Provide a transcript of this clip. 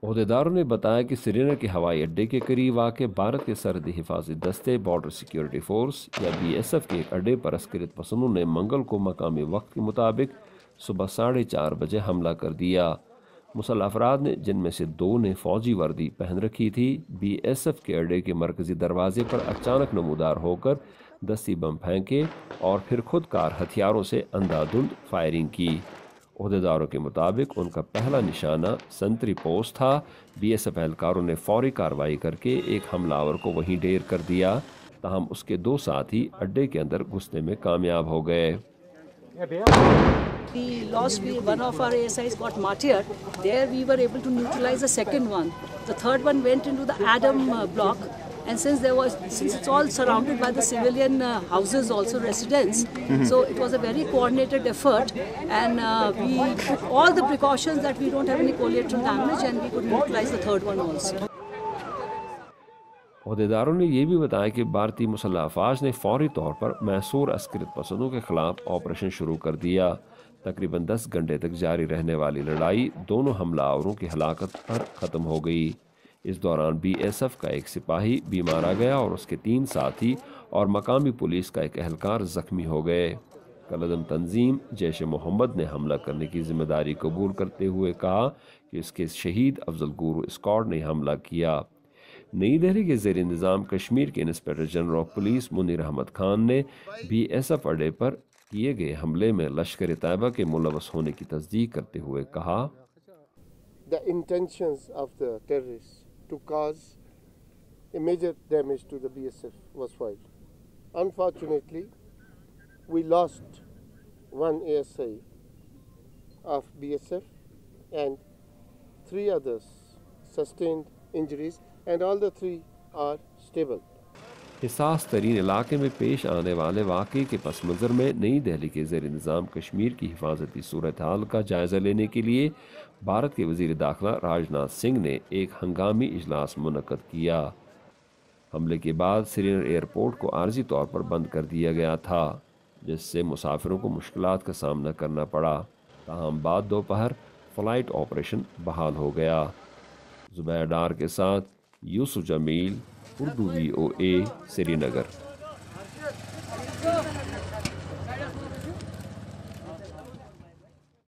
عہدیداروں نے بتایا کہ سری نگر کے ہوائی اڈے کے قریب واقع بھارت کے سرحدی حفاظتی دستے بارڈر سیکیورٹی فورس یا BSF کے ایک اڈے پر عسکریت پسندوں نے منگل کو مقامی وقت کے مطابق صبح 4:30 بجے حملہ کر دیا۔ مسلح افراد نے، جن میں سے 2 نے فوجی وردی پہن رکھی تھی، BSF کے اڈے کے مرکزی دروازے پر اچانک نمودار ہو کر دستی بم پھینکے اور پھر خود کار ہتھیاروں سے اندھا دھند فائرنگ کی۔ عہدیداروں کے مطابق ان کا پہلا نشانہ سنتری پوسٹ تھا۔ BSF اہلکاروں نے فوری کارروائی کر کے ایک حملہ آور کو وہیں ڈھیر کر دیا، تاہم اس کے 2 ساتھی اڈے کے اندر گھسنے میں کامیاب ہو گئے۔ We lost one of our ASIs got martyred. There we were able to neutralize the second one. The third one went into the Adam block, and since it's all surrounded by the civilian houses, also residents, so it was a very coordinated effort, and we took all the precautions that we don't have any collateral damage, and we could neutralize the third one also. عہدیداروں نے یہ بھی بتایا کہ بھارتی مسلح افواج نے فوری طور پر محصور عسکریت پسندوں کے خلاف آپریشن شروع کر دیا۔ تقریباً 10 گھنٹے تک جاری رہنے والی لڑائی دونوں حملہ آوروں کی ہلاکت پر ختم ہو گئی۔ اس دوران BSF کا ایک سپاہی بھی مارا گیا اور اس کے 3 ساتھی اور مقامی پولیس کا ایک اہلکار زخمی ہو گئے۔ کالعدم تنظیم جیش محمد نے حملہ کرنے کی ذمہ داری قبول کرتے ہوئے کہا کہ اس کے شہید افضل گورو اسکواڈ نے حملہ کیا۔ نئی دہلی کے زیر انتظام کشمیر کے inspector general of police Munir Ahmad Khan نے BSF اڈے پر کیے گئے حملے میں لشکر طیبہ کے ملوث ہونے کی تصدیق کرتے ہوئے کہا، The intentions of the terrorists to cause a major damage to the BSF was foiled. Unfortunately, we lost one ASI of BSF and 3 others sustained injuries, and all the 3 are stable. حساس ترین علاقے میں پیش آنے والے واقعے کے پس منظر میں نئی دہلی کے زیر انتظام کشمیر کی حفاظتی صورتحال کا جائزہ لینے کے لیے بھارت کے وزیر داخلہ راجناتھ سنگھ نے ایک ہنگامی اجلاس منعقد کیا۔ حملے کے بعد سری نگر ایئرپورٹ کو عارضی طور پر بند کر دیا گیا تھا، جس سے مسافروں کو مشکلات کا سامنا کرنا پڑا، تاہم بعد دوپہر فلائٹ آپریشن بحال ہو گیا۔ زبیر ڈار کے ساتھ یوسف جمیل، اردو VOA، سری نگر۔